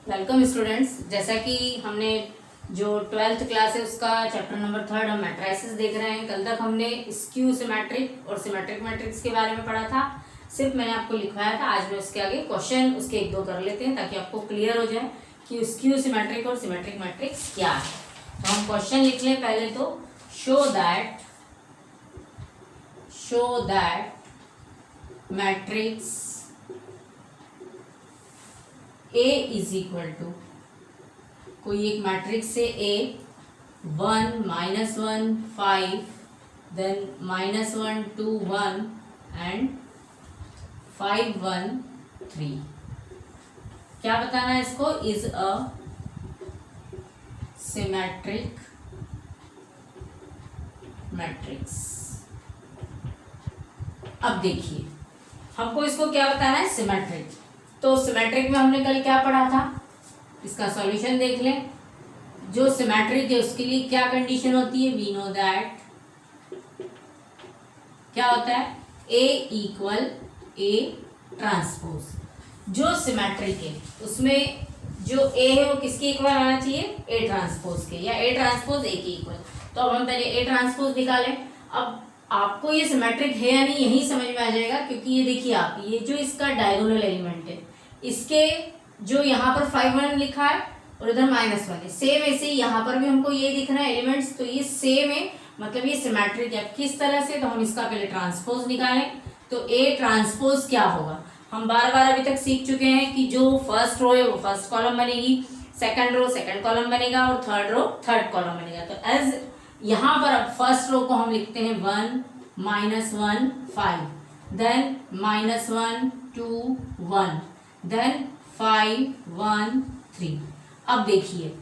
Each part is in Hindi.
Welcome students. जैसा कि हमने जो 12th क्लास है उसका चैप्टर नंबर 3 हम मैट्रिसेस देख रहे हैं। कल तक हमने स्क्यू सिमेट्रिक और सिमेट्रिक मैट्रिक्स के बारे में पढ़ा था। सिर्फ मैंने आपको लिखवाया था। आज मैं उसके आगे क्वेश्चन उसके एक दो कर लेते हैं ताकि आपको क्लियर हो जाए कि स्क्यू सिमेट्रिक और सिमेट्रिक मैट्रिक्स क्या है। तो हम क्वेश्चन लिख लें पहले। तो show that matrix A is equal to, कोई एक मैट्रिक्स से A 1 -1 5 देन -1 2 1 एंड 5 1 3। क्या बताना है इसको? Is a symmetric matrix. अब देखिए हमको इसको क्या बताना है? सिमेट्रिक। तो सिमेट्रिक में हमने कल क्या पढ़ा था, इसका सॉल्यूशन देख लें। जो सिमेट्रिक है उसके लिए क्या कंडीशन होती है? वी नो दैट क्या होता है? A equal A transpose. जो सिमेट्रिक है उसमें जो A है वो किसके इक्वल आना चाहिए? A ट्रांसपोज के, या A ट्रांसपोज A के इक्वल। तो अब हम पहले A ट्रांसपोज निकालें। अब आपको ये सिमेट्रिक है या नहीं यही समझ में आ जाएगा, क्योंकि ये देखिए आप, ये जो इसका डायगोनल एलिमेंट है इसके जो यहाँ पर 5 1 लिखा है और इधर -1 है, सेम ऐसे ही यहाँ पर भी हमको ये दिख रहा है एलिमेंट्स। तो ये सेम है, मतलब ये सिमेट्रिक है। किस तरह से? तो हम इसका पहले ट्रांसपोज निकालें। तो A ट्रांसपोज क्या होगा? हम बार बार अभी तक सीख चुके हैं कि जो फर्स्ट रो है वो फर्स्ट कॉलम बनेगी, सेकंड रो सेकंड कॉलम बनेगा और थर्ड रो थर्ड कॉलम बनेगा। तो एज यहाँ पर अब फर्स्ट रो को हम लिखते हैं 1 -1 5 देन -1 2 1 देन 5 1 3। अब देखिए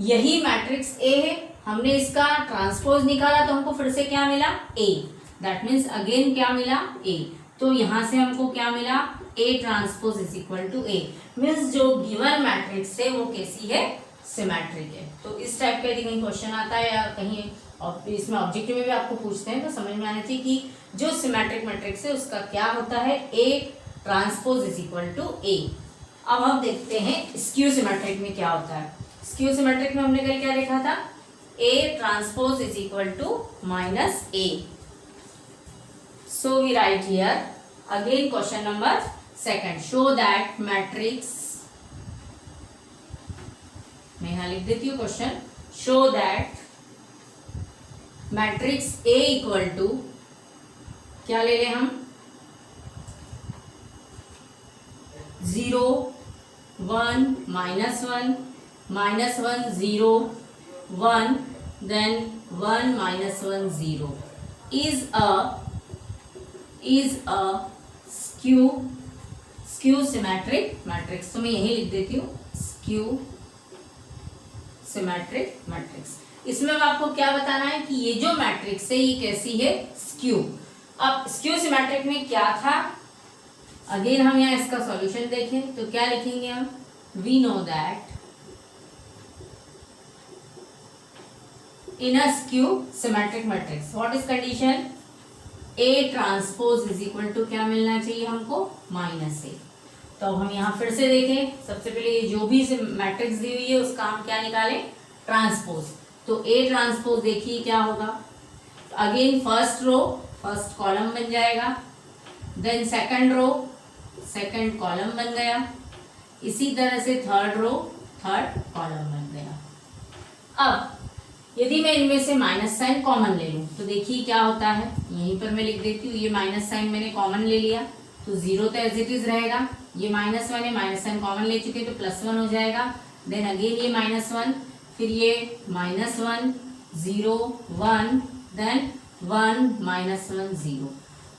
यही मैट्रिक्स A है, हमने इसका ट्रांसपोज निकाला तो हमको फिर से क्या मिला? A। दैट मीन्स अगेन क्या मिला? A। तो यहां से हमको क्या मिला? A transpose is equal to A। Means जो गिवन मैट्रिक्स है वो कैसी है? सिमेट्रिक है। तो इस टाइप का यदि कहीं क्वेश्चन आता है या कहीं इसमें ऑब्जेक्टिव में भी आपको पूछते हैं तो समझ में आना चाहिए कि जो सिमेट्रिक मैट्रिक्स है उसका क्या होता है? A transpose is equal to A। अब हम देखते हैं स्क्यू सिमेट्रिक में क्या होता है। स्क्यू सिमेट्रिक में हमने कल क्या देखा था? A transpose is equal to -A। So we write here again question number 2। Show that matrix, मैं यहां लिख देती हूँ क्वेश्चन। शो that matrix A equal to, क्या ले लें हम? 0 1 -1 -1 0 1 then 1 -1 0 is a skew symmetric matrix। तो मैं यही लिख देती हूँ skew symmetric matrix। इसमें अब आपको क्या बताना है कि ये जो मैट्रिक्स है ये कैसी है? स्क्यू। अब स्क्यू सिमेट्रिक में क्या था? अगेन हम यहाँ इसका सॉल्यूशन देखें तो क्या लिखेंगे हम? We know that in a skew symmetric matrix what is condition? A transpose is equal to क्या मिलना चाहिए हमको? -A। तो हम यहाँ फिर से देखें। सबसे पहले जो भी मैट्रिक्स दी हुई है उसका हम क्या निकालें? ट्रांसपोज। तो A ट्रांसपोज देखिए क्या होगा। Again first row first column बन जाएगा, then second row second column बन गया, इसी तरह से थर्ड रो थर्ड कॉलम बन गया। अब यदि मैं इनमें से माइनस साइन कॉमन ले लूं तो देखिए क्या होता है। यहीं पर मैं लिख देती हूँ, ये माइनस साइन मैंने कॉमन ले लिया तो 0 तो एज इट इज रहेगा। ये -1 है, माइनस साइन कॉमन ले चुके तो +1 हो जाएगा। देन अगेन ये -1, फिर ये -1 0 1 देन 1 -1 0।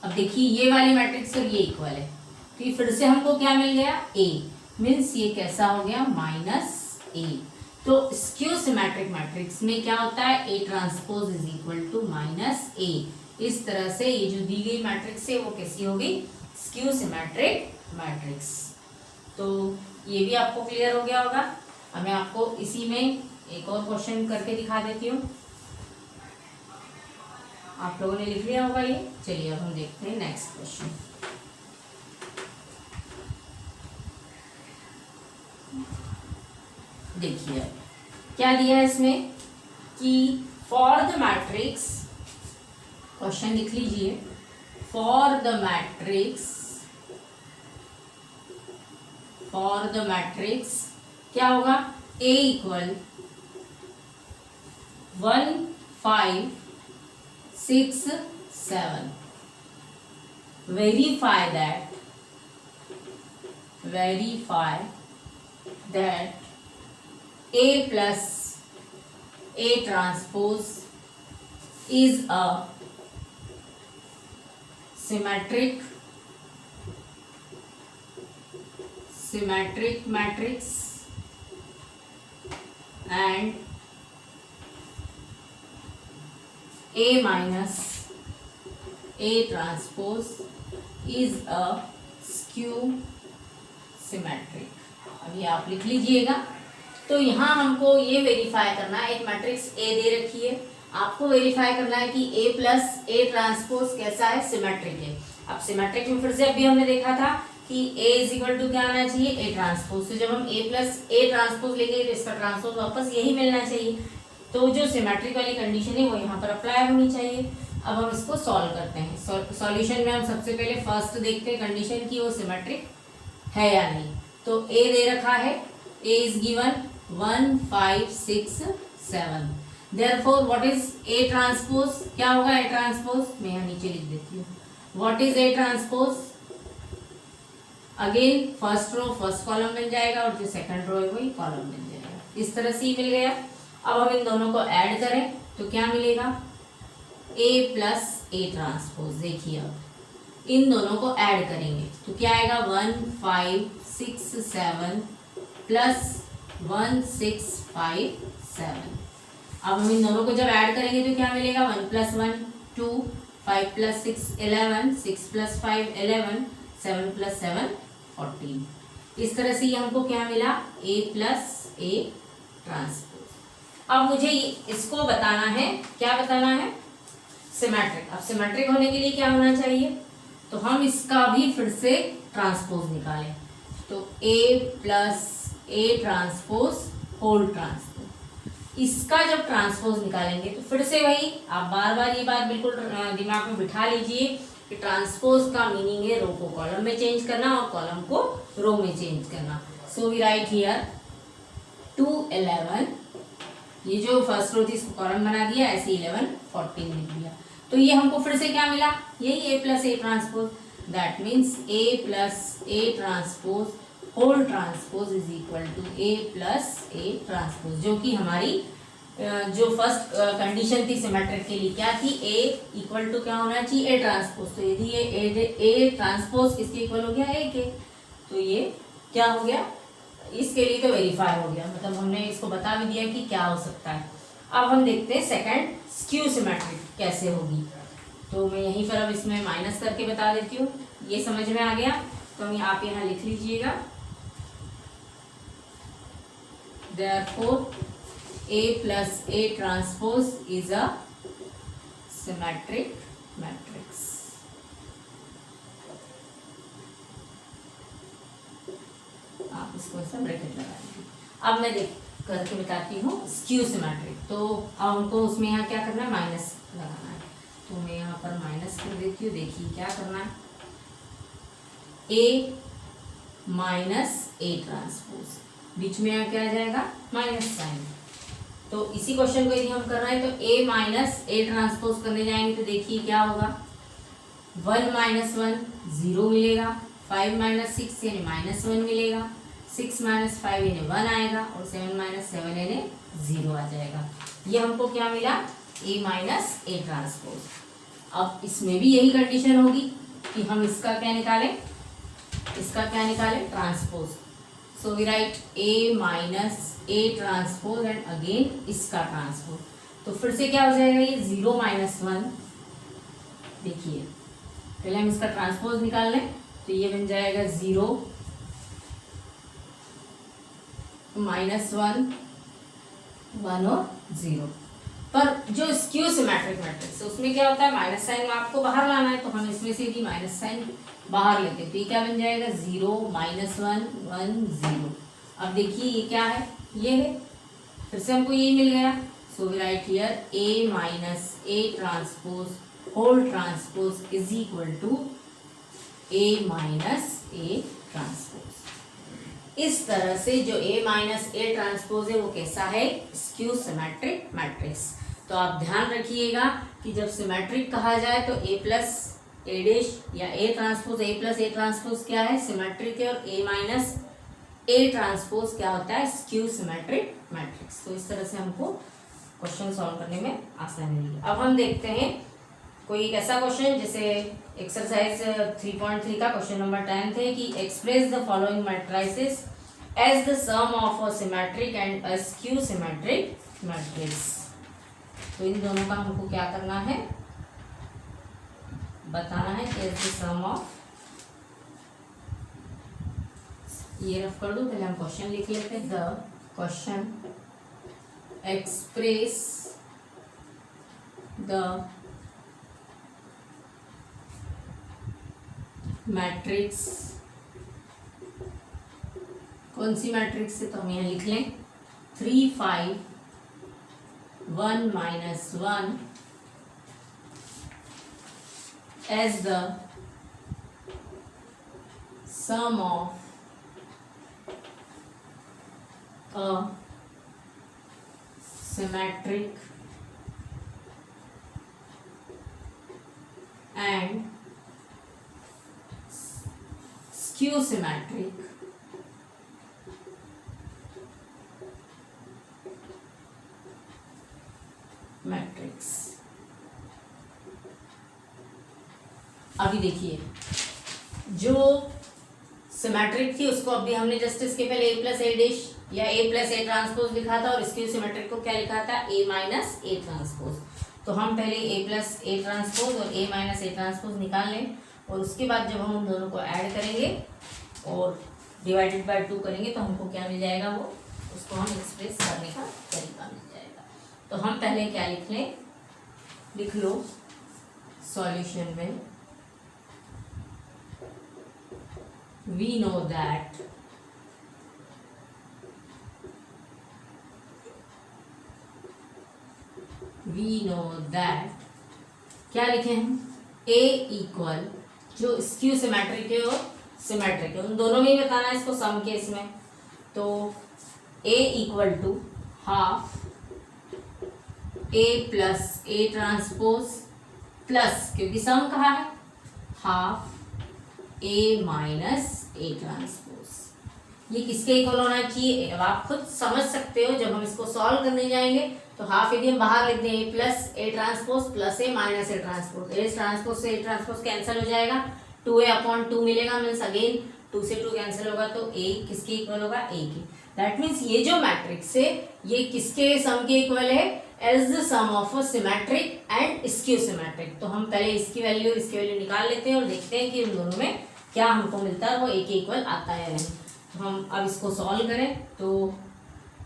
अब देखिए ये वाली मैट्रिक्स और ये इक्वल है तो ये फिर से हमको क्या मिल गया? A। मीन्स ये कैसा हो गया? -A। तो स्क्यू सिमेट्रिक मैट्रिक्स में क्या होता है? A transpose is equal to -A। इस तरह से ये जो दी गई मैट्रिक्स है वो कैसी होगी? Skew symmetric matrix. तो ये भी आपको क्लियर हो गया होगा। अब मैं आपको इसी में एक और क्वेश्चन करके दिखा देती हूँ। आप लोगों ने लिख लिया होगा ये। चलिए अब हम देखते हैं नेक्स्ट क्वेश्चन। देखिए क्या दिया है इसमें कि फॉर द मैट्रिक्स, क्वेश्चन लिख लीजिए, फॉर द मैट्रिक्स क्या होगा, A equal 1 5 6 7, verify that A plus A transpose is a symmetric matrix and A minus A transpose is a skew symmetric। अभी आप लिख लीजिएगा। तो यहाँ हमको ये वेरीफाई करना है, एक मैट्रिक्स A दे रखी है, आपको वेरीफाई करना है कि A प्लस A ट्रांसपोज कैसा है, सिमेट्रिक है। अब सिमेट्रिक में फिर से अभी हमने देखा था कि A इज इक्वल टू क्या आना चाहिए, A ट्रांसपोज। तो जब हम A प्लस A ट्रांसपोज लेंगे तो इसका ट्रांसपोज वापस यही मिलना चाहिए। तो जो सिमेट्रिक वाली कंडीशन है वो यहाँ पर अप्लाई होनी चाहिए। अब हम इसको सॉल्व करते हैं। सॉल्यूशन में हम सबसे पहले फर्स्ट देखते हैं कंडीशन की वो सिमेट्रिक है या नहीं। तो A दे रखा है, A is given 1 5 6 7, therefore what is A transpose, क्या होगा A ट्रांसपोज, मैं यहाँ नीचे लिख देती हूँ। What is A transpose, again first row first column मिल जाएगा और जो सेकंड रो है वही कॉलम मिल जाएगा। इस तरह से ही मिल गया। अब हम इन दोनों को ऐड करें तो क्या मिलेगा, A प्लस A ट्रांसपोज। देखिए अब इन दोनों को ऐड करेंगे तो क्या आएगा, 1 5 6 7 प्लस 1 6 5 7। अब हम इन दोनों को जब ऐड करेंगे तो क्या मिलेगा, 1 प्लस 1 2, 5 प्लस 6 11, 6 प्लस 5 11, 7 प्लस 7 14। इस तरह से ये हमको क्या मिला, A प्लस A ट्रांसपोज। अब मुझे इसको बताना है, क्या बताना है, सिमेट्रिक। अब सिमेट्रिक होने के लिए क्या होना चाहिए, तो हम इसका भी फिर से ट्रांसपोज निकालें। तो A plus A transpose whole transpose, इसका जब ट्रांसपोज निकालेंगे तो फिर से वही, आप बार बार ये बात बिल्कुल दिमाग में बिठा लीजिए कि ट्रांसपोज का मीनिंग है रो को कॉलम में चेंज करना और कॉलम को रो में चेंज करना। सो वी राइट हियर 2 11, ये जो फर्स्ट रो थी इसको कॉलम बना दिया, ऐसे 11 14 लिख दिया। तो ये हमको फिर से क्या मिला, यही A plus A transpose. That means A plus A transpose whole transpose is equal to A plus A transpose, जो कि हमारी जो फर्स्ट कंडीशन थी सिमेट्रिक के लिए क्या थी, A इक्वल टू क्या होना चाहिए, A ट्रांसपोज। तो यदि ये A ट्रांसपोज किसके इक्वल हो गया, A के, तो ये क्या हो गया, इसके लिए तो वेरीफाई हो गया, मतलब हमने इसको बता भी दिया कि क्या हो सकता है। अब हम देखते हैं सेकंड स्क्यू सिमेट्रिक कैसे होगी। तो मैं यहीं पर अब इसमें माइनस करके बता देती हूँ, ये समझ में आ गया तो आप यहाँ लिख लीजिएगा, therefore A plus A transpose is a symmetric matrix। आप इसको ऐसा ब्रैकेट लगा दीजिए। अब मैं देख करके बताती हूँ स्क्यू सिमेट्रिक। तो अब हमको उसमें यहाँ क्या करना है, माइनस लगाना है। तो मैं यहाँ पर माइनस कर देती हूँ। देखिए क्या करना है, A माइनस A ट्रांसपोज, बीच में यहाँ क्या आ जाएगा, माइनस साइन। तो इसी क्वेश्चन को यदि हम कर रहे हैं तो A माइनस A ट्रांसपोज करने जाएंगे तो देखिए क्या होगा, 1 माइनस 1 0 मिलेगा, 5 माइनस 6 यानी माइनस 1 मिलेगा, 6 माइनस 5 यानी 1 आएगा और 7 माइनस 7 यानी 0 आ जाएगा। ये हमको क्या मिला, A माइनस A ट्रांसपोज। अब इसमें भी यही कंडीशन होगी कि हम इसका क्या निकालें, इसका क्या निकालें, transpose. So we write A minus A transpose and again इसका ट्रांसपोज। तो फिर से क्या हो जाएगा, ये 0 माइनस 1, देखिए पहले हम इसका ट्रांसपोज निकाल लें तो ये बन जाएगा 0 माइनस 1 1 और 0। पर जो स्क्यू सिमेट्रिक मैट्रिक्स है उसमें क्या होता है, माइनस साइन आपको बाहर लाना है, तो हम इसमें से भी माइनस साइन बाहर लेते हैं। तो ये क्या बन जाएगा, 0 माइनस 1 1 0। अब देखिए ये क्या है, ये है, फिर से हमको ये मिल गया। So we write here A minus A transpose whole transpose is equal to A minus A transpose. इस तरह से जो A माइनस A ट्रांसपोज है वो कैसा है, स्क्यू सिमेट्रिक मैट्रिक्स। तो आप ध्यान रखिएगा कि जब सिमेट्रिक कहा जाए तो A प्लस A डैश या A transpose A plus A transpose क्या है, सिमेट्रिक है, और A माइनस A ट्रांसपोज क्या होता है, स्क्यू सिमेट्रिक मैट्रिक्स। तो इस तरह से हमको क्वेश्चन सॉल्व करने में आसानी है। अब हम देखते हैं कोई एक ऐसा क्वेश्चन, जैसे एक्सरसाइज 3.3 का क्वेश्चन नंबर 10 थे कि express the following matrices as the sum of a symmetric and a skew symmetric matrix. तो इन दोनों का हमको क्या करना है, बताना है कि एज द सम ऑफ, ये रफ कर दो, पहले हम क्वेश्चन लिख लेते हैं। The question express the matrix, कौन सी मैट्रिक्स है, तो हम यहाँ लिख लें 3 5 1 minus 1 as the sum of a symmetric and skew symmetric matrix. अभी देखिए जो सिमेट्रिक थी उसको अभी हमने जस्ट इसके पहले A प्लस A डैश या A प्लस A ट्रांसपोज लिखा था, और स्क्यू सिमेट्रिक को क्या लिखा था, A माइनस A ट्रांसपोज। तो हम पहले A प्लस A ट्रांसपोज और A माइनस A ट्रांसपोज निकाल लें, और उसके बाद जब हम उन दोनों को ऐड करेंगे और डिवाइडेड बाय 2 करेंगे तो हमको क्या मिल जाएगा, वो उसको हम एक्सप्रेस करने का तरीका मिल जाएगा। तो हम पहले क्या लिख लें, लिख लो सॉल्यूशन में we know that क्या लिखे हम, A इक्वल, जो स्क्यू सिमेट्रिक है और सिमेट्रिक है उन दोनों में ही बताना है इसको सम केस में। तो A equal to half A plus A transpose plus, क्योंकि सम कहा है, half A minus A transpose. ये किसके इक्वल होना चाहिए, अब आप खुद समझ सकते हो। जब हम इसको सॉल्व करने जाएंगे तो हाफ यदि हम बाहर लिख दें A plus A transpose plus A minus A transpose, A transpose से A ट्रांसपोज कैंसिल हो जाएगा, 2A/2 मिलेगा, मीन्स अगेन 2 से 2 कैंसिल होगा, तो A किसके इक्वल होगा, A के। दैट मीन्स ये जो मैट्रिक्स है ये किसके सम के इक्वल है, as the sum of a symmetric and skew symmetric. तो हम पहले इसकी वैल्यू निकाल लेते हैं और देखते हैं कि उन दोनों में क्या हमको मिलता है, वो A के इक्वल आता है या नहीं। तो हम अब इसको सॉल्व करें तो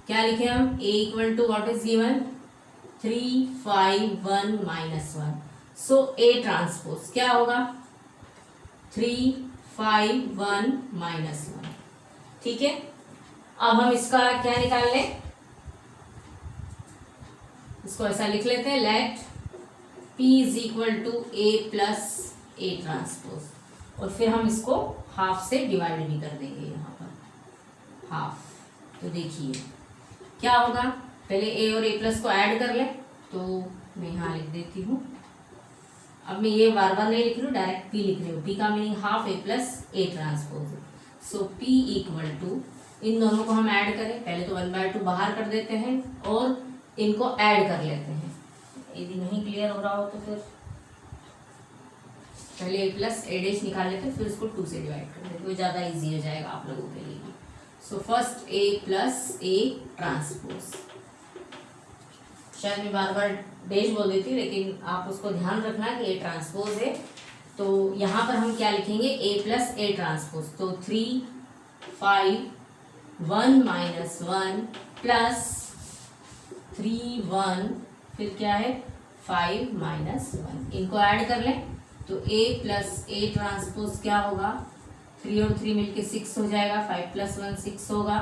क्या लिखे हम, A equal to what is given 3 5 1 minus 1। So A transpose क्या होगा 3 5 1 माइनस 1। ठीक है, अब हम इसका क्या निकाल लें, इसको ऐसा लिख लेते हैं, let P is equal to A plus A transpose, और फिर हम इसको हाफ से डिवाइड भी कर देंगे, यहाँ पर हाफ। तो देखिए क्या होगा, पहले A और A प्लस को ऐड कर लें, तो मैं यहाँ लिख देती हूँ। अब मैं ये बार बार नहीं लिख रही हूँ, डायरेक्ट P लिख रही हूँ। P का meaning half A plus A transpose. So P equal to, इन दोनों को हम ऐड करें, पहले तो 1/2 बाहर कर देते हैं और इनको ऐड कर लेते हैं। यदि नहीं क्लियर हो रहा हो तो फिर पहले A प्लस A डैश निकाल लेते हैं, फिर इसको 2 से डिवाइड कर देते हैं, तो ज़्यादा इजी हो जाएगा आप लोगों के लिए। So first A plus A transpose, शायद मैं बार बार डैश बोल देती हूँ लेकिन आप उसको ध्यान रखना कि A ट्रांसपोज है। तो यहाँ पर हम क्या लिखेंगे, A प्लस A ट्रांसपोज, तो 3 5 1 माइनस 1 प्लस 3 1, फिर क्या है 5 माइनस 1, इनको ऐड कर लें तो A प्लस A ट्रांसपोज क्या होगा, 3 और 3 मिलके 6 हो जाएगा, 5 प्लस 1 6 होगा,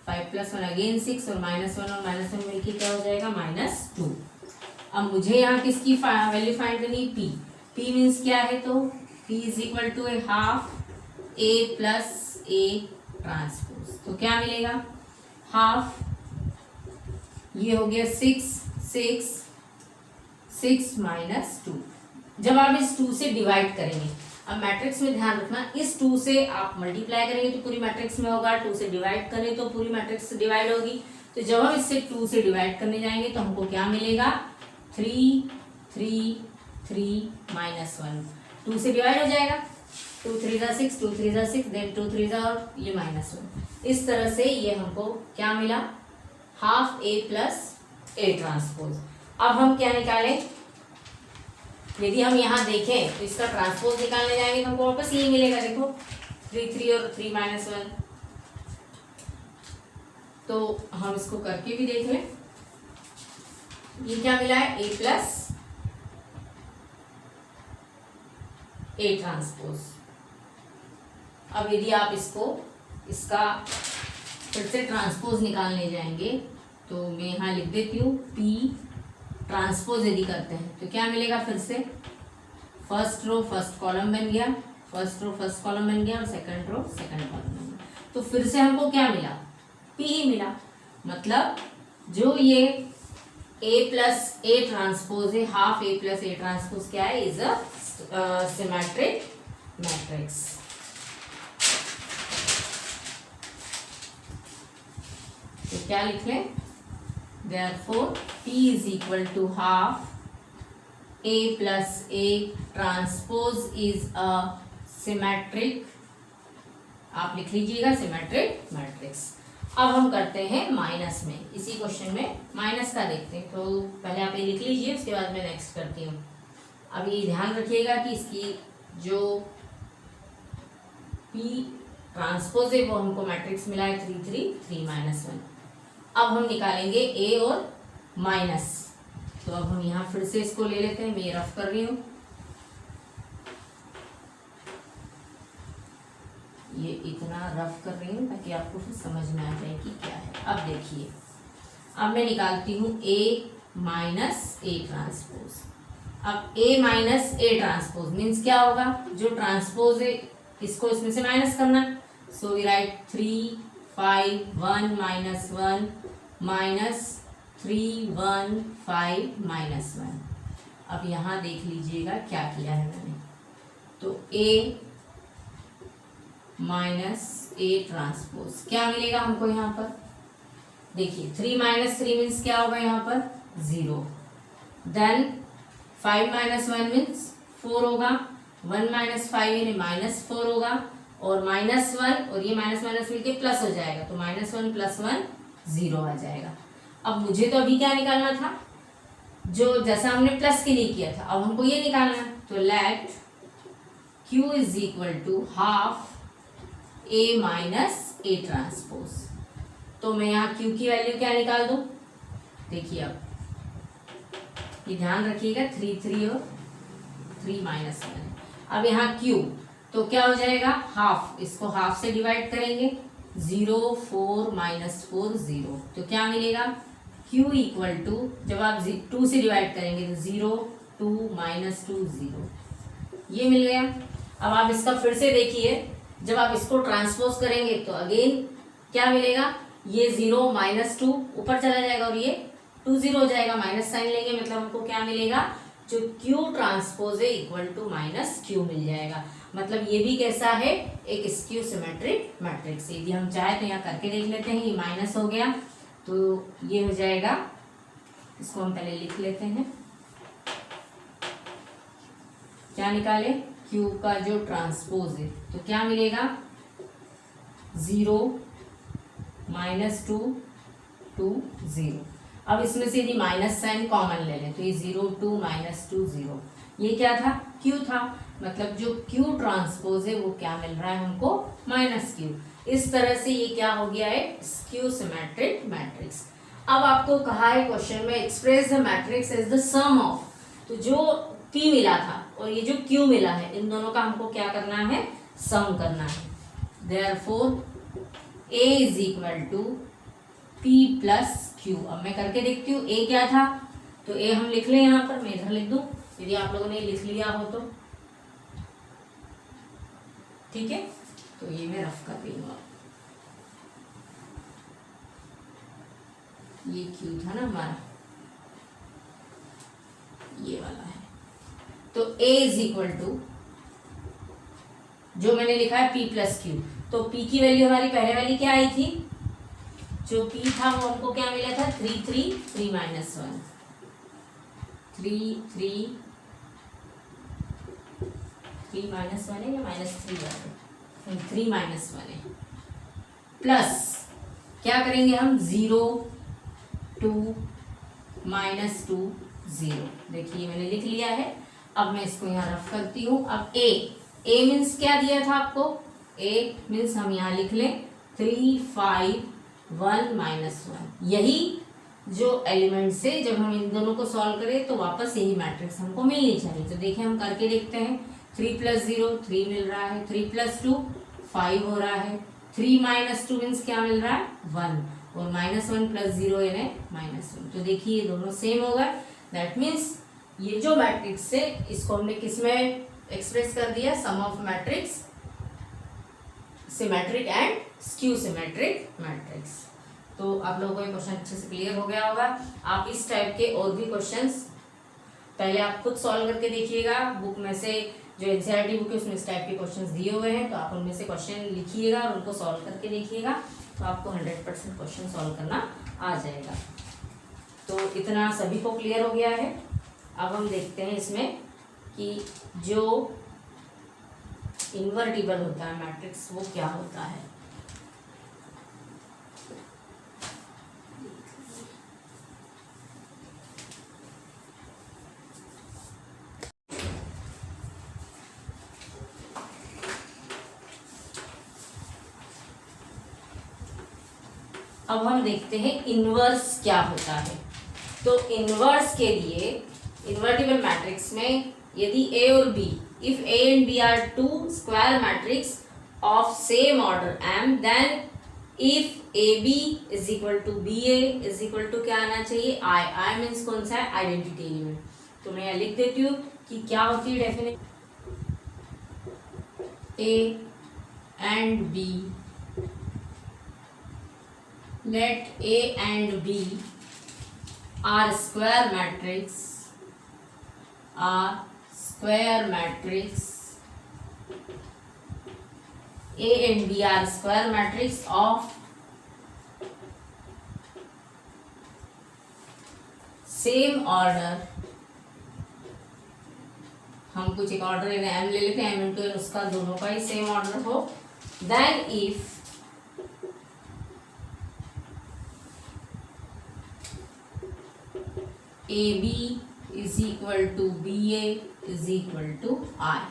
5 + 1 अगेन 6 और -1 और -1 मिलके क्या हो जाएगा -2। अब मुझे यहाँ किसकी वैल्यू फाइंड करनी है, p। p मीन्स क्या है, तो p = a half a + a transpose. तो क्या मिलेगा, हाफ, ये हो गया 6 -2। जब आप इस 2 से डिवाइड करेंगे, अब मैट्रिक्स में ध्यान रखना, इस 2 से आप मल्टीप्लाई करेंगे तो पूरी मैट्रिक्स में होगा, 2 से डिवाइड करें तो पूरी मैट्रिक्स डिवाइड होगी। तो जब हम इससे 2 से डिवाइड करने जाएंगे तो हमको क्या मिलेगा, 3 3 3 -1। 2 से डिवाइड हो जाएगा, 2 3 = 6, 2 3 = 6, देन 2 3 और ये -1। इस तरह से ये हमको क्या मिला, हाफ a + a ट्रांसपोज। अब हम क्या निकालें, यदि हम यहाँ देखें तो इसका ट्रांसपोज निकालने जाएंगे तो हमको वापस यही मिलेगा। देखो 3 3 और 3 -1। तो हम इसको करके भी देख लें, ये क्या मिला है, a + a ट्रांसपोज। अब यदि आप इसका फिर से ट्रांसपोज निकालने जाएंगे तो मैं यहाँ लिख देती हूँ, p ट्रांसपोज यदि करते हैं तो क्या मिलेगा, फिर से फर्स्ट रो फर्स्ट कॉलम बन गया, फर्स्ट रो फर्स्ट कॉलम बन गया और सेकंड रो सेकंड कॉलम बन गया। तो फिर से हमको क्या मिला, p ही मिला। मतलब जो ये a + a ट्रांसपोज है, हाफ a + a ट्रांसपोज क्या है, इज अ सिमेट्रिक मैट्रिक्स। तो क्या लिख लें, therefore p = half a + a transpose is a symmetric, आप लिख लीजिएगा, सिमेट्रिक मैट्रिक्स। अब हम करते हैं माइनस में, इसी क्वेश्चन में माइनस का देखते हैं। तो पहले आप ये लिख लीजिए, उसके बाद मैं नेक्स्ट करती हूँ। अब ये ध्यान रखिएगा कि इसकी जो p ट्रांसपोज है वो हमको मैट्रिक्स मिला है 3 3 3 -1। अब हम निकालेंगे a और माइनस। तो अब हम यहाँ फिर से इसको ले लेते हैं, मैं रफ कर रही हूँ, ये इतना रफ कर रही हूँ ताकि आपको फिर समझ में आ जाए कि क्या है। अब देखिए, अब मैं निकालती हूँ a - a ट्रांसपोज। अब a - a ट्रांसपोज मीन्स क्या होगा, जो ट्रांसपोज है इसको इसमें से माइनस करना। So we write 3 5 1 -1 -3 1 5 -1। अब यहाँ देख लीजिएगा क्या किया है मैंने, तो a - a ट्रांसपोज क्या मिलेगा हमको यहाँ पर, देखिए 3 - 3 मीन्स क्या होगा यहाँ पर 0, देन 5 - 1 मीन्स 4 होगा, 1 - 5 यानी -4 होगा, और -1 और ये माइनस माइनस मिलके प्लस हो जाएगा, तो -1 + 1 0 आ जाएगा। अब मुझे तो अभी क्या निकालना था, जो जैसा हमने प्लस के लिए किया था, अब हमको ये निकालना है। तो let q = half a - a transpose. तो मैं यहाँ q की वैल्यू क्या निकाल दूँ, देखिए अब ये ध्यान रखिएगा, 3 3 और 3 -1। अब यहाँ q तो क्या हो जाएगा, हाफ, इसको हाफ से डिवाइड करेंगे, 0 4 -4 0। तो क्या मिलेगा, q = जब आप 2 से डिवाइड करेंगे तो 0 2 -2 0, ये मिल गया। अब आप इसका फिर से देखिए, जब आप इसको ट्रांसपोज करेंगे तो अगेन क्या मिलेगा, ये 0 -2 ऊपर चला जाएगा और ये 2 0 हो जाएगा, माइनस साइन लेंगे, मतलब हमको क्या मिलेगा, जो q ट्रांसपोज है = -q मिल जाएगा। मतलब ये भी कैसा है, एक स्क्यू सिमेट्रिक मैट्रिक्स। यदि हम चाहे तो यहाँ करके देख लेते हैं, ये माइनस हो गया तो ये हो जाएगा, इसको हम पहले लिख लेते हैं, क्या निकाले, q का जो ट्रांसपोज है तो क्या मिलेगा, 0 -2 2 0। अब इसमें से यदि माइनस साइन कॉमन ले लें तो ये 0 2 -2 0, ये क्या था, q था। मतलब जो q ट्रांसपोज है वो क्या मिल रहा है हमको, -q। इस तरह से ये क्या हो गया है, स्क्यू सिमेट्रिक मैट्रिक्स। अब आपको कहा है क्वेश्चन में, express the matrix as the sum of, तो जो p मिला था और ये जो q मिला है, इन दोनों का हमको क्या करना है, सम करना है। Therefore a = P plus Q। अब मैं करके देखती हूँ A क्या था, तो A हम लिख लें यहाँ पर, मैं इधर लिख दूँ यदि आप लोगों ने लिख लिया हो तो, ठीक है। तो ये मैं रफ कर रही हूँ, ये Q था ना हमारा, ये वाला है। तो A इज इक्वल टू जो मैंने लिखा है P प्लस Q, तो P की वैल्यू हमारी पहले वाली क्या आई थी, जो P था वो हमको क्या मिला था 3 3 3 माइनस 1, 3 3 3 माइनस 1 है या माइनस 3 है, 3 माइनस 1 है, प्लस क्या करेंगे हम 0 2 माइनस 2 0। देखिए मैंने लिख लिया है। अब मैं इसको यहाँ रफ करती हूँ। अब A मीन्स क्या दिया था आपको, A मीन्स हम यहाँ लिख लें 3 5 1 माइनस 1। यही जो एलिमेंट से जब हम इन दोनों को सॉल्व करें तो वापस यही मैट्रिक्स हमको मिलनी चाहिए। तो देखिए हम करके देखते हैं। 3 प्लस 0 3 मिल रहा है, 3 प्लस 2 5 हो रहा है, 3 माइनस 2 मीन्स क्या मिल रहा है 1, और माइनस 1 प्लस 0 यानी माइनस 1। तो देखिए ये दोनों सेम होगा। दैट मीन्स ये जो मैट्रिक्स है इसको हमने किस में एक्सप्रेस कर दिया, sum of matrix symmetric and skew symmetric matrix. तो आप लोगों को ये क्वेश्चन अच्छे से क्लियर हो गया होगा। आप इस टाइप के और भी क्वेश्चंस पहले आप खुद सॉल्व करके देखिएगा। बुक में से जो एनसीईआरटी बुक है उसमें इस टाइप के क्वेश्चंस दिए हुए हैं, तो आप उनमें से क्वेश्चन लिखिएगा और उनको सॉल्व करके देखिएगा, तो आपको 100% क्वेश्चन सॉल्व करना आ जाएगा। तो इतना सभी को क्लियर हो गया है। अब हम देखते हैं इसमें कि जो इन्वर्टिबल होता है मैट्रिक्स वो क्या होता है। अब हम देखते हैं इन्वर्स क्या होता है। तो इन्वर्स के लिए इन्वर्टिबल मैट्रिक्स में यदि A और B, if A and B are two square matrix of same order M, then if AB is equal to BA is equal to क्या आना चाहिए I मीन्स कौन सा है आइडेंटिटी एलिमेंट। तो मैं यहाँ लिख देती हूँ कि क्या होती है definition, A and B, let A and B are square matrix, A and B are square matrix of same order। हम कुछ एक ऑर्डर M ले लेते हैं, M इंटू N, उसका दोनों का ही सेम ऑर्डर हो। Then if AB is equal to BA is equal to I।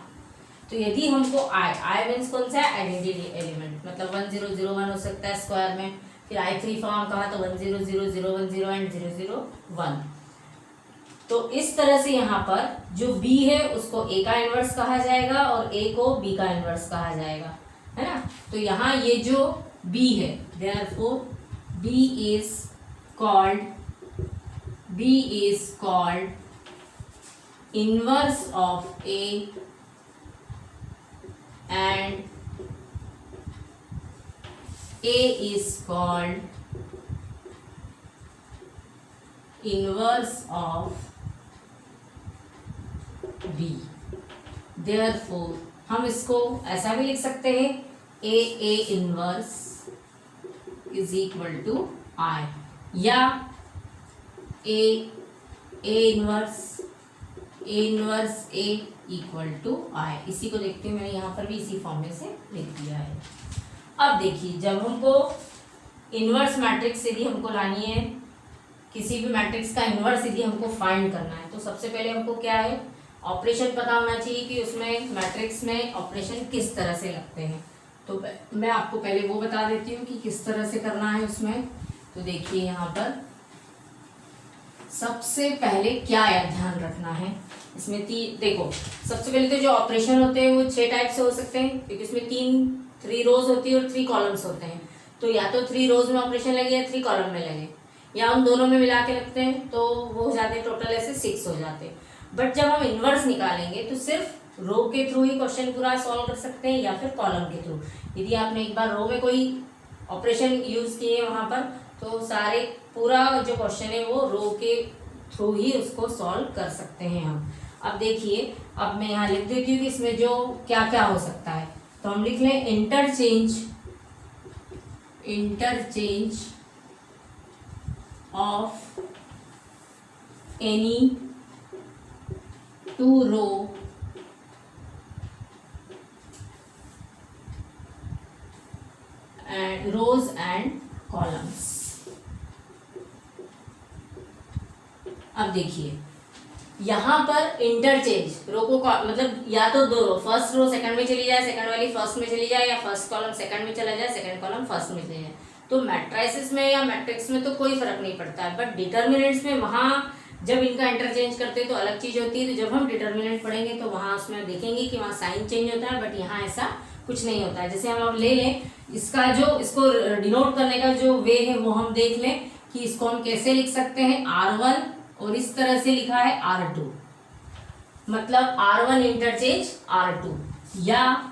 तो यदि हमको I मीन्स कौन सा है आइडेंटिटी एलिमेंट, मतलब 1001 हो सकता है स्क्वायर में, फिर I3 फॉर्म कहा तो 100010 एंड 001। तो इस तरह से यहाँ पर जो B है उसको A का इन्वर्स कहा जाएगा और A को B का इन्वर्स कहा जाएगा, है ना। तो यहाँ ये जो B है, therefore B is called inverse of A and A is called inverse of B। therefore हम इसको ऐसा भी लिख सकते हैं A inverse is equal to I, या A inverse A equal to I। इसी को देखते हैं, मैंने यहाँ पर भी इसी फॉर्म में से लिख दिया है। अब देखिए जब हमको इनवर्स मैट्रिक्स यदि हमको लानी है, किसी भी मैट्रिक्स का इनवर्स यदि हमको फाइंड करना है, तो सबसे पहले हमको क्या है ऑपरेशन पता होना चाहिए कि उसमें मैट्रिक्स में ऑपरेशन किस तरह से लगते हैं। तो मैं आपको पहले वो बता देती हूँ कि किस तरह से करना है उसमें। तो देखिए यहाँ पर सबसे पहले क्या ध्यान रखना है इसमें, देखो सबसे पहले तो जो ऑपरेशन होते हैं वो 6 टाइप से हो सकते हैं, क्योंकि इसमें 3 रोज होती है और 3 कॉलम्स होते हैं। तो या तो 3 रोज में ऑपरेशन लगे या 3 कॉलम में लगे, या हम दोनों में मिला के रखते हैं तो वो हो जाते हैं टोटल ऐसे 6 हो जाते हैं। बट जब हम इन्वर्स निकालेंगे तो सिर्फ रो के थ्रू ही क्वेश्चन पूरा सॉल्व कर सकते हैं या फिर कॉलम के थ्रू। यदि आपने एक बार रो में कोई ऑपरेशन यूज किए वहां पर तो सारे पूरा जो क्वेश्चन है वो रो के थ्रू ही उसको सॉल्व कर सकते हैं हम। अब देखिए, अब मैं यहाँ लिख देती हूँ कि इसमें जो क्या क्या हो सकता है। तो हम लिख लें interchange of any 2 row and rows and columns। अब देखिए यहाँ पर इंटरचेंज रो को मतलब या तो दो रो, फर्स्ट रो सेकंड में चली जाए, सेकंड वाली फर्स्ट में चली जाए, या फर्स्ट कॉलम सेकंड में चला जाए, सेकंड कॉलम फर्स्ट में चली जाए। तो मैट्रिसेस में या मैट्रिक्स में तो कोई फर्क नहीं पड़ता है, बट डिटर्मिनेंट्स में वहाँ जब इनका इंटरचेंज करते हैं तो अलग चीज होती है। तो जब हम डिटर्मिनेंट पढ़ेंगे तो वहाँ उसमें देखेंगे कि वहाँ साइन चेंज होता है, बट यहाँ ऐसा कुछ नहीं होता है। जैसे हम अब ले लें इसका जो इसको डिनोट करने का जो वे है वो हम देख लें कि इसको हम कैसे लिख सकते हैं, R1 और इस तरह से लिखा है R2, मतलब R1 इंटरचेंज R2, या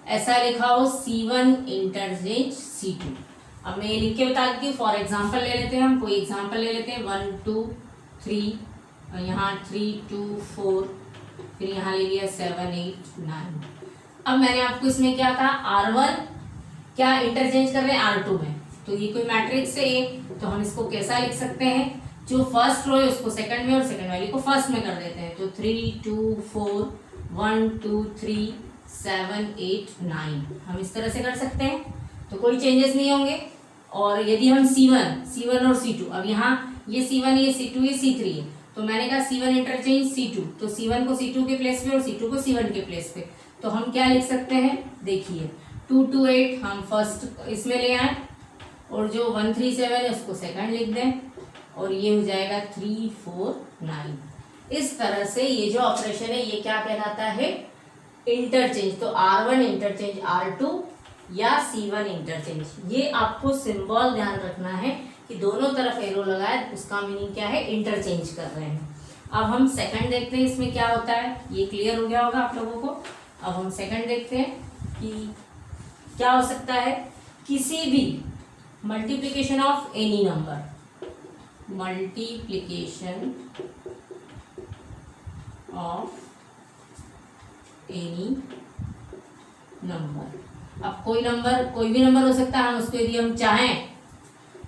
ऐसा लिखा हो C1 इंटरचेंज C2। अब मैं ये लिख के बता देती हूँ। फॉर एग्जाम्पल ले लेते हैं, हम कोई एग्जाम्पल ले लेते हैं 1 2 3 और यहाँ 3 2 4, फिर यहाँ ले लिया 7 8 9। अब मैंने आपको इसमें क्या कहा, R1 क्या इंटरचेंज कर रहे हैं R2 में, तो ये कोई मैट्रिक्स है ये, तो हम इसको कैसा लिख सकते हैं, जो फर्स्ट रो है उसको सेकंड में और सेकंड वाली को फर्स्ट में कर देते हैं। तो 3 2 4 1 2 3 7 8 9 हम इस तरह से कर सकते हैं, तो कोई चेंजेस नहीं होंगे। और यदि हम C1 और C2, अब यहाँ ये C1 ये C2 ये C3 है, तो मैंने कहा C1 इंटरचेंज C2, तो C1 को C2 के प्लेस पे और C2 को C1 के प्लेस पे, तो हम क्या लिख सकते हैं, देखिए 2 2 8 हम फर्स्ट इसमें ले आए, और जो 1 3 7 है उसको सेकंड लिख दें, और ये हो जाएगा 3 4 9। इस तरह से ये जो ऑपरेशन है ये क्या कहलाता है, इंटरचेंज। तो R1 इंटरचेंज R2 या C1 इंटरचेंज, ये आपको सिंबल ध्यान रखना है कि दोनों तरफ एरो लगाए, उसका मीनिंग क्या है, इंटरचेंज कर रहे हैं। अब हम सेकंड देखते हैं इसमें क्या होता है, ये क्लियर हो गया होगा आप लोगों को। अब हम सेकंड देखते हैं कि क्या हो सकता है, किसी भी multiplication of any number, multiplication of any number. अब कोई भी नंबर हो सकता है, हम उसको यदि हम चाहें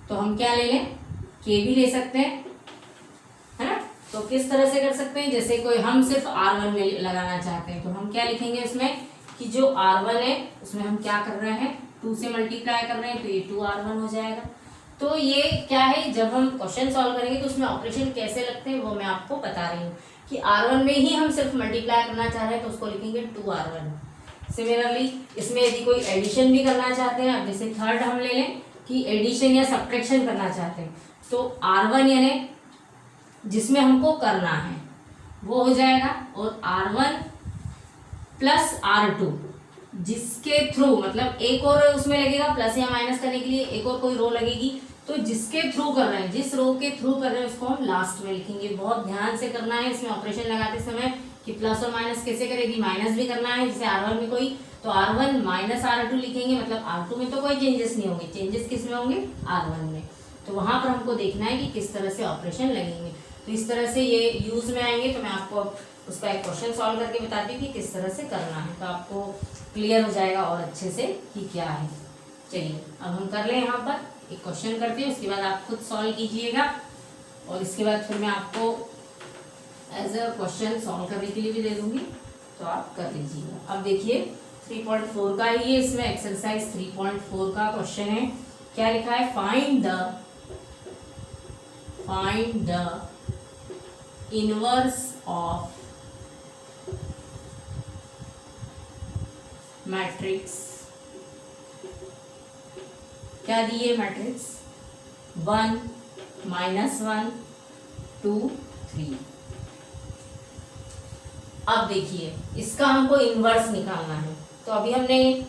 तो हम क्या ले लें, के भी ले सकते हैं, है ना। तो किस तरह से कर सकते हैं, जैसे कोई हम सिर्फ R1 में लगाना चाहते हैं तो हम क्या लिखेंगे इसमें कि जो R1 है उसमें हम क्या कर रहे हैं, 2 से मल्टीप्लाई कर रहे हैं, तो ये 2R1 हो जाएगा। तो ये क्या है, जब हम क्वेश्चन सॉल्व करेंगे तो उसमें ऑपरेशन कैसे लगते हैं वो मैं आपको बता रही हूँ कि R1 में ही हम सिर्फ मल्टीप्लाई करना चाह रहे हैं तो उसको लिखेंगे 2R1। सिमिलरली इसमें यदि कोई एडिशन भी करना चाहते हैं, अब जैसे थर्ड हम ले लें कि एडिशन या सब्ट्रैक्शन करना चाहते हैं, तो R1 यानी जिसमें हमको करना है वो हो जाएगा, और R1 प्लस R2 जिसके थ्रू, मतलब एक और उसमें लगेगा प्लस या माइनस करने के लिए एक और कोई रो लगेगी, तो जिसके थ्रू कर रहे हैं, जिस रो के थ्रू कर रहे हैं उसको हम लास्ट में लिखेंगे। बहुत ध्यान से करना है इसमें ऑपरेशन लगाते समय कि प्लस और माइनस कैसे करेगी, माइनस भी करना है। जैसे R1 में कोई, तो R1 माइनस R2 लिखेंगे, मतलब R2 में तो कोई चेंजेस नहीं होंगे, चेंजेस किस में होंगे, R1 में। तो वहां पर हमको देखना है कि किस तरह से ऑपरेशन लगेंगे। तो इस तरह से ये यूज में आएंगे, तो मैं आपको उसका एक क्वेश्चन सॉल्व करके बताती हूँ कि किस तरह से करना है, तो आपको क्लियर हो जाएगा और अच्छे से कि क्या है। चलिए अब हम कर लें, यहाँ पर एक क्वेश्चन करते हैं, उसके बाद आप खुद सॉल्व कीजिएगा, और इसके बाद फिर मैं आपको एज अ क्वेश्चन सॉल्व करने के लिए भी दे दूंगी, तो आप कर लीजिएगा। अब देखिए 3.4 का ही है, इसमें एक्सरसाइज 3.4 का क्वेश्चन है। क्या लिखा है, find the inverse of matrix. क्या दी है मैट्रिक्स, 1 -1 2 3। अब देखिए इसका हमको इनवर्स निकालना है, तो अभी हमने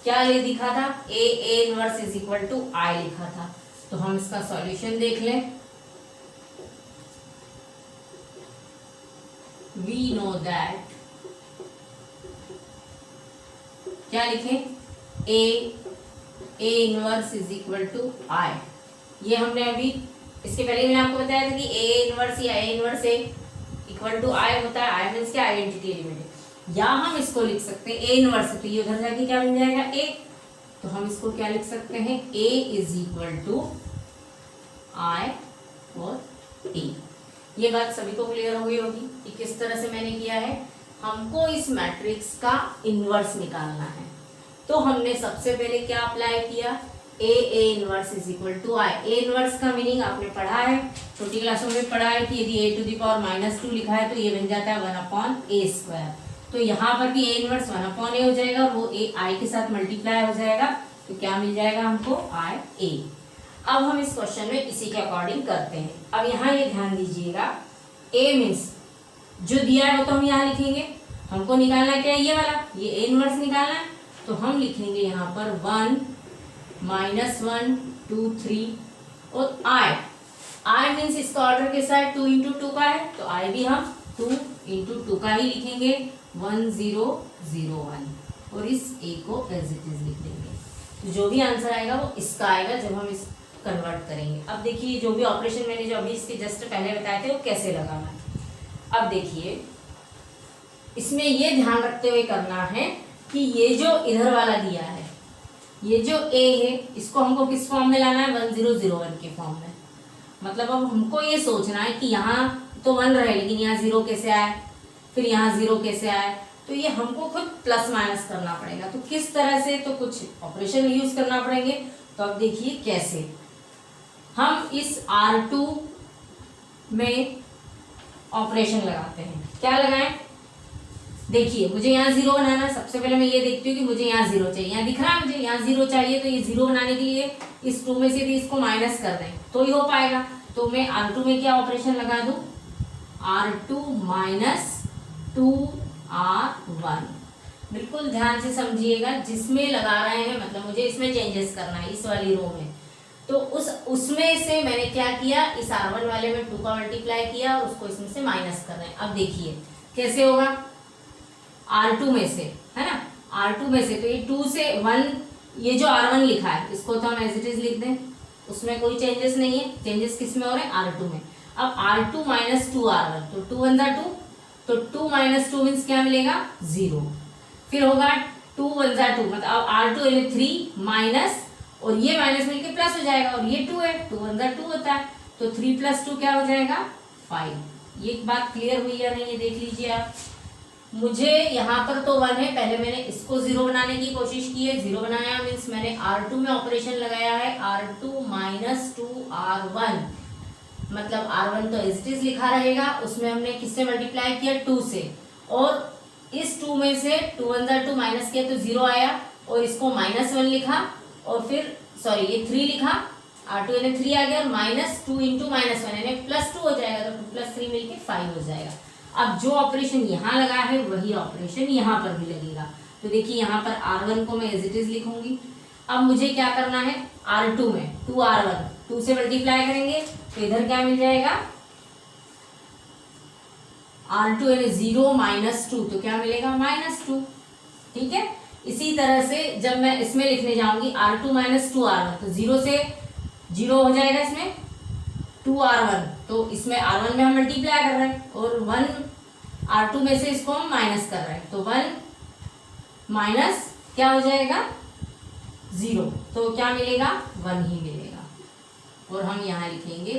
क्या ले दिखा था, A inverse is equal to I लिखा था। तो हम इसका सॉल्यूशन देख लें। वी नो दैट, क्या लिखें, A inverse is equal to I. ये हमने अभी इसके पहले मैंने आपको बताया था कि ए इनवर्स या A inverse A equal to I होता है। आई मीन्स क्या, आइडेंटिटी एलिमेंट है। या हम इसको लिख सकते हैं ए इनवर्स, तो ये उधर जाके क्या बन जाएगा, ए। तो हम इसको क्या लिख सकते हैं, ए इज इक्वल टू आई और ए। ये बात सभी को क्लियर हो गई होगी कि किस तरह से मैंने किया है। हमको इस मैट्रिक्स का इनवर्स निकालना है, तो हमने सबसे पहले क्या अप्लाई किया, A inverse is equal to I. A inverse का मीनिंग आपने पढ़ा है, छोटी क्लासों में पढ़ा है कि यदि a टू द पावर -2 लिखा है तो ये बन जाता है 1/a²। तो यहाँ पर भी ए इनवर्स 1/a हो जाएगा और वो ए आई के साथ मल्टीप्लाई हो जाएगा, तो क्या मिल जाएगा हमको, आई ए। अब हम इस क्वेश्चन में इसी के अकॉर्डिंग करते हैं। अब यहाँ ये ध्यान दीजिएगा, ए मीन्स जो दिया है वो तो हम यहाँ लिखेंगे। हमको निकालना क्या है, ये वाला, ये ए इनवर्स निकालना है। तो हम लिखेंगे यहाँ पर 1 -1 2 3 और आई मीन्स इसका ऑर्डर कैसा है, 2 × 2 का है, तो आई भी हम 2 × 2 का ही लिखेंगे, 1 0 0 1, और इस ए को एज इट इज लिख देंगे। तो जो भी आंसर आएगा वो इसका आएगा जब हम इस कन्वर्ट करेंगे। अब देखिए जो भी ऑपरेशन मैंने जो अभी इसके जस्ट पहले बताए थे वो कैसे लगाना है। अब देखिए इसमें ये ध्यान रखते हुए करना है कि ये जो इधर वाला दिया है, ये जो ए है, इसको हमको किस फॉर्म में लाना है, 1001 के फॉर्म में। मतलब अब हमको ये सोचना है कि यहाँ तो 1 रहे लेकिन यहाँ 0 कैसे आए, फिर यहाँ 0 कैसे आए, तो ये हमको खुद प्लस माइनस करना पड़ेगा। तो किस तरह से, तो कुछ ऑपरेशन यूज करना पड़ेंगे। तो अब देखिए कैसे हम इस R2 में ऑपरेशन लगाते हैं। क्या लगाएं, देखिए मुझे यहाँ 0 बनाना है। सबसे पहले मैं ये देखती हूँ कि मुझे यहाँ 0 चाहिए, यहाँ दिख रहा है मुझे यहाँ 0 चाहिए, तो ये 0 बनाने के लिए इस 2 में से भी इसको माइनस कर दें तो ही हो पाएगा। तो मैं R2 में क्या ऑपरेशन लगा दूँ, R2 - 2R1। बिल्कुल ध्यान से समझिएगा, जिसमें लगा रहे हैं मतलब मुझे इसमें चेंजेस करना है, इस वाली रो में। तो उसमें से मैंने क्या किया, इस R1 वाले में 2 का मल्टीप्लाई किया और उसको इसमें से माइनस कर रहे हैं। अब देखिए कैसे होगा, R2 में से, है ना, R2 में से, तो ये 2 से 1, ये जो R1 लिखा है इसको तो हम एज इट इज लिख दें, उसमें कोई चेंजेस नहीं है। चेंजेस किस में हो रहे हैं, R2 में। अब R2 - 2R1, तो 2 1 2, तो 2 - 2 मीन्स क्या मिलेगा, 0। फिर होगा 2 1 2, मतलब अब R2 यानी 3 माइनस, और ये माइनस मिलके प्लस हो जाएगा, और ये 2 है, 2 1 2 होता है, तो 3 + 2 क्या हो जाएगा, 5। ये बात क्लियर हुई या नहीं, ये देख लीजिए आप। मुझे यहाँ पर तो 1 है, पहले मैंने इसको 0 बनाने की कोशिश की है, 0 बनाया मीन्स मैंने R2 में ऑपरेशन लगाया है, R2 - 2R1, मतलब R1 तो एज इट इज लिखा रहेगा, उसमें हमने किससे मल्टीप्लाई किया, 2 से, और इस 2 में से 2 1 2 माइनस किया तो 0 आया, और इसको -1 लिखा, और फिर सॉरी ये 3 लिखा, R2 यानी 3 आ गया, और -2 × -1 यानी +2 हो जाएगा, तो 2 + 3 मिलके 5 हो जाएगा। अब जो ऑपरेशन यहाँ लगा है वही ऑपरेशन यहाँ पर भी लगेगा। तो देखिए यहाँ पर R1 को मैं एज इट इज लिखूंगी। अब मुझे क्या करना है, R2 में 2R1, 2 से मल्टीप्लाई करेंगे तो इधर क्या मिल जाएगा, R2 यानी 0 - 2, तो क्या मिलेगा, -2। ठीक है, इसी तरह से जब मैं इसमें लिखने जाऊंगी R2 - 2R1, तो 0 से 0 हो जाएगा, इसमें 2R1, तो इसमें R1 में हम मल्टीप्लाई कर रहे हैं, और 1 R2 में से इसको हम माइनस कर रहे हैं, तो 1 माइनस क्या हो जाएगा, 0, तो क्या मिलेगा, 1 ही मिलेगा। और हम यहाँ लिखेंगे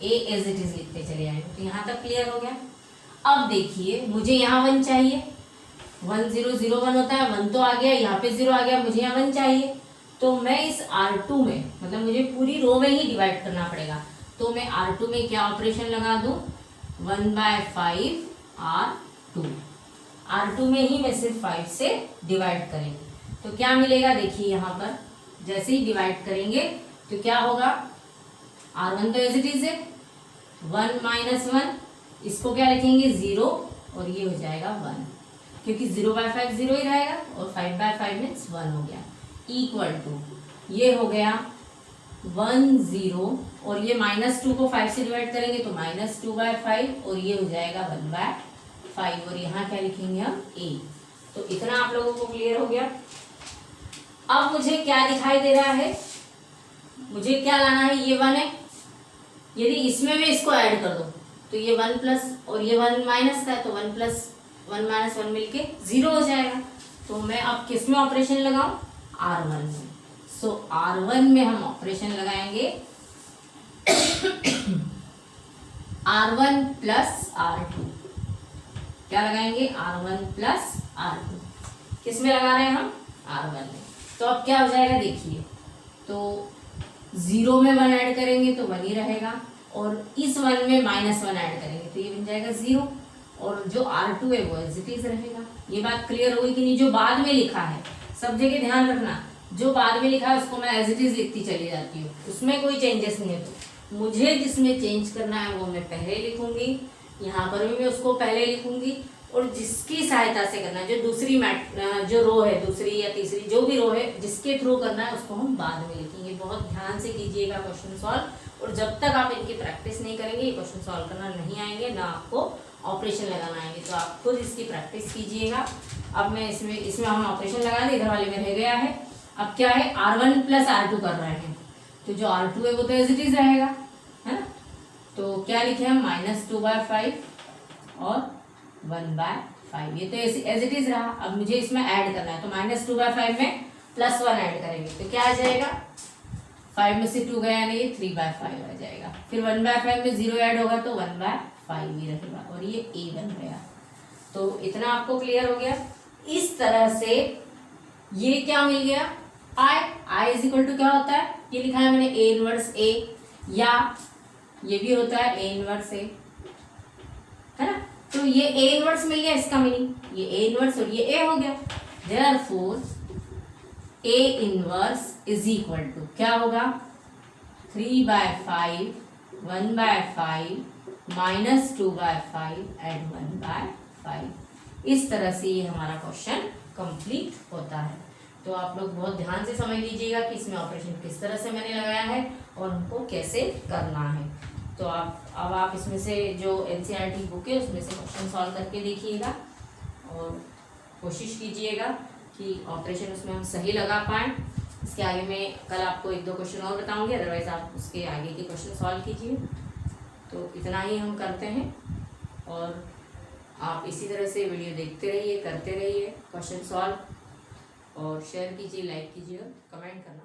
ए एज इट इज लिखते चले जाएंगे। तो यहाँ तक क्लियर हो गया। अब देखिए मुझे यहाँ 1 चाहिए, 1 0 0 1 होता है, 1 तो आ गया, यहाँ पे 0 आ गया, मुझे यहाँ 1 चाहिए। तो मैं इस R2 में, मतलब मुझे पूरी रो में ही डिवाइड करना पड़ेगा, तो मैं R2 में क्या ऑपरेशन लगा दूं, 1/5 R2। R2 में ही मैं सिर्फ 5 से डिवाइड करेंगे, तो क्या मिलेगा, देखिए यहाँ पर जैसे ही डिवाइड करेंगे तो क्या होगा, R1 तो एज इट इज है, 1 - 1, इसको क्या लिखेंगे, 0, और ये हो जाएगा 1। क्योंकि 0/5 0 ही रहेगा और 5/5 मीन्स 1 हो गया, इक्वल टू ये हो गया 1 0 और ये -2 को 5 से डिवाइड करेंगे तो -2/5 और ये हो जाएगा 1/5 और यहाँ क्या लिखेंगे हम a। तो इतना आप लोगों को क्लियर हो गया। अब मुझे क्या दिखाई दे रहा है, मुझे क्या लाना है, ये 1 है, यदि इसमें मैं इसको ऐड कर दूं तो ये 1 प्लस और ये 1 माइनस का है तो 1 प्लस 1 माइनस 1 मिलके 0 हो जाएगा। तो मैं अब किस में ऑपरेशन लगाऊं, R1 में। सो R1 में हम ऑपरेशन लगाएंगे R1 प्लस R2। क्या लगाएंगे, R1 प्लस R2। किस में लगा रहे हैं हम, R1 में। तो अब क्या हो जाएगा देखिए, तो 0 में 1 ऐड करेंगे तो 1 ही रहेगा और इस 1 में -1 ऐड करेंगे तो ये बन जाएगा 0 और जो R2 है वो एज इट इज रहेगा। ये बात क्लियर हो गई कि नहीं। जो बाद में लिखा है सब जगह ध्यान रखना, जो बाद में लिखा है उसको मैं एज इट इज लिखती चली जाती हूँ, उसमें कोई चेंजेस नहीं है। तो मुझे जिसमें चेंज करना है वो मैं पहले लिखूंगी, यहाँ पर भी मैं उसको पहले लिखूंगी और जिसकी सहायता से करना है, जो दूसरी जो रो है, दूसरी या तीसरी जो भी रो है जिसके थ्रू करना है उसको हम बाद में लिखेंगे। बहुत ध्यान से कीजिएगा क्वेश्चन सॉल्व, और जब तक आप इनकी प्रैक्टिस नहीं करेंगे ये क्वेश्चन सॉल्व करना नहीं आएंगे, ना आपको ऑपरेशन लगाना आएंगे। तो आप खुद इसकी प्रैक्टिस कीजिएगा। अब मैं इसमें हम ऑपरेशन लगा दें, इधर वाले में रह गया है। अब क्या है, R1 प्लस R2 कर रहे हैं तो जो R2 है वो तो एज इट इज रहेगा, है ना। तो क्या लिखे हम, -2/5 और 1/5, ये तो एज इट इज रहा। अब मुझे इसमें ऐड करना है तो -2/5 में +1 ऐड करेंगे तो क्या आ जाएगा, 5 में से 2 गया नहीं, 3/5 आ जाएगा। फिर 1/5 में 0 ऐड होगा तो 1/5 ही रहेगा और ये a बन गया। तो इतना आपको क्लियर हो गया। इस तरह से ये क्या मिल गया, I इज इक्वल टू क्या होता है, ये लिखा है मैंने A इनवर्स A, या ये भी होता है A इनवर्स A, है ना। तो ये A इनवर्स मिल गया, इसका मीनिंग ये A इनवर्स और ये A हो गया। Therefore A inverse is equal to क्या होगा, 3/5 1/5 -2/5 एंड 1/5। इस तरह से ये हमारा क्वेश्चन कंप्लीट होता है। तो आप लोग बहुत ध्यान से समझ लीजिएगा कि इसमें ऑपरेशन किस तरह से मैंने लगाया है और उनको कैसे करना है। तो अब आप इसमें से जो NCERT बुक है उसमें से क्वेश्चन सॉल्व करके देखिएगा और कोशिश कीजिएगा कि ऑपरेशन उसमें हम सही लगा पाएँ। इसके आगे मैं कल आपको 1-2 क्वेश्चन और बताऊंगी, अदरवाइज आप उसके आगे के क्वेश्चन सॉल्व कीजिए। तो इतना ही हम करते हैं और आप इसी तरह से वीडियो देखते रहिए, करते रहिए क्वेश्चन सॉल्व, और शेयर कीजिए, लाइक कीजिए और कमेंट करना।